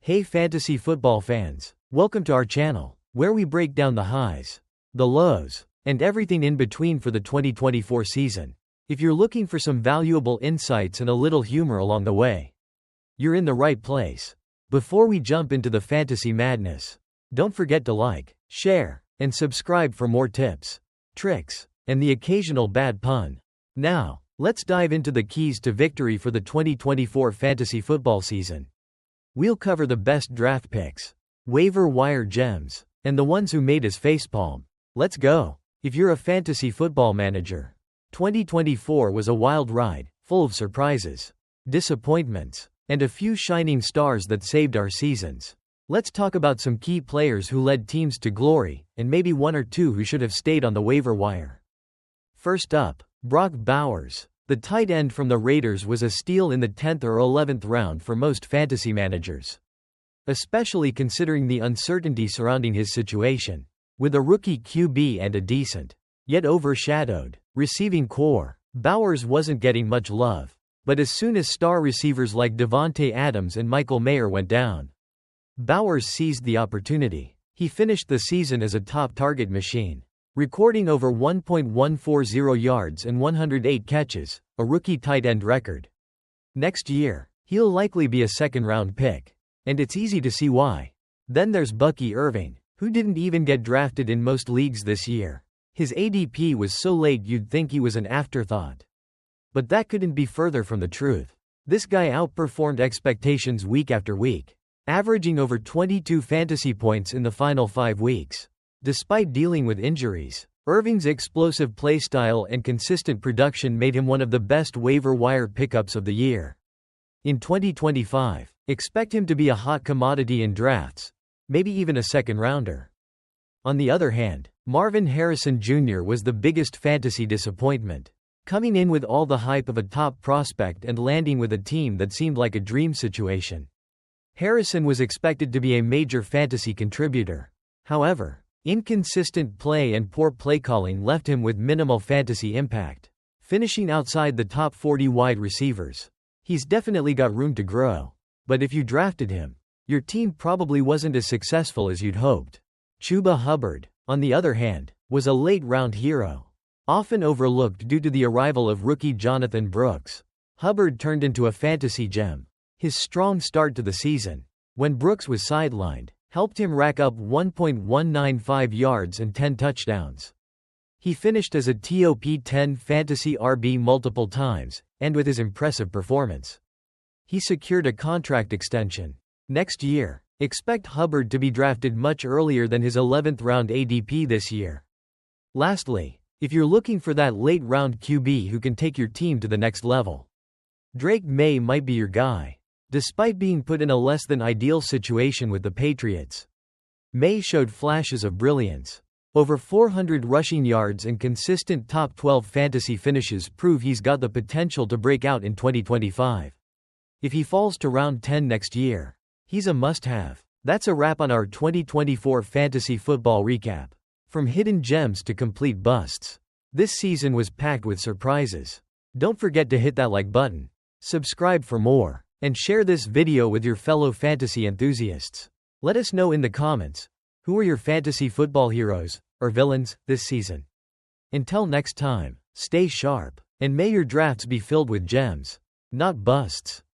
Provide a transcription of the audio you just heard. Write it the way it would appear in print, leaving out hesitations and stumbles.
Hey fantasy football fans, welcome to our channel, where we break down the highs, the lows, and everything in between for the 2024 season. If you're looking for some valuable insights and a little humor along the way, you're in the right place. Before we jump into the fantasy madness, don't forget to like, share, and subscribe for more tips, tricks, and the occasional bad pun. Now, let's dive into the keys to victory for the 2024 fantasy football season. We'll cover the best draft picks, waiver wire gems, and the ones who made us facepalm. Let's go. If you're a fantasy football manager, 2024 was a wild ride, full of surprises, disappointments, and a few shining stars that saved our seasons. Let's talk about some key players who led teams to glory, and maybe one or two who should have stayed on the waiver wire. First up, Brock Bowers. The tight end from the Raiders was a steal in the 10th or 11th round for most fantasy managers, especially considering the uncertainty surrounding his situation. With a rookie QB and a decent, yet overshadowed, receiving core, Bowers wasn't getting much love. But as soon as star receivers like Davante Adams and Michael Maye went down, Bowers seized the opportunity. He finished the season as a top target machine, recording over 1.140 yards and 108 catches, a rookie tight end record. Next year, he'll likely be a second-round pick, and it's easy to see why. Then there's Bucky Irving, who didn't even get drafted in most leagues this year. His ADP was so late you'd think he was an afterthought. But that couldn't be further from the truth. This guy outperformed expectations week after week, averaging over 22 fantasy points in the final 5 weeks. Despite dealing with injuries, Irving's explosive playstyle and consistent production made him one of the best waiver wire pickups of the year. In 2025, expect him to be a hot commodity in drafts, maybe even a second-rounder. On the other hand, Marvin Harrison Jr. was the biggest fantasy disappointment, coming in with all the hype of a top prospect and landing with a team that seemed like a dream situation. Harrison was expected to be a major fantasy contributor. However, inconsistent play and poor play calling left him with minimal fantasy impact, finishing outside the top 40 wide receivers. He's definitely got room to grow, but if you drafted him, your team probably wasn't as successful as you'd hoped. Chuba Hubbard, on the other hand, was a late-round hero, often overlooked due to the arrival of rookie Jonathan Brooks. Hubbard turned into a fantasy gem. His strong start to the season, when Brooks was sidelined, helped him rack up 1.195 yards and 10 touchdowns. He finished as a top 10 fantasy RB multiple times, and with his impressive performance, he secured a contract extension. Next year, expect Hubbard to be drafted much earlier than his 11th round ADP this year. Lastly, if you're looking for that late-round QB who can take your team to the next level, Maye might be your guy. Despite being put in a less-than-ideal situation with the Patriots, Maye showed flashes of brilliance. Over 400 rushing yards and consistent top 12 fantasy finishes prove he's got the potential to break out in 2025. If he falls to round 10 next year, he's a must-have. That's a wrap on our 2024 fantasy football recap. From hidden gems to complete busts, this season was packed with surprises. Don't forget to hit that like button, subscribe for more, and share this video with your fellow fantasy enthusiasts. Let us know in the comments, who are your fantasy football heroes, or villains, this season. Until next time, stay sharp, and may your drafts be filled with gems, not busts.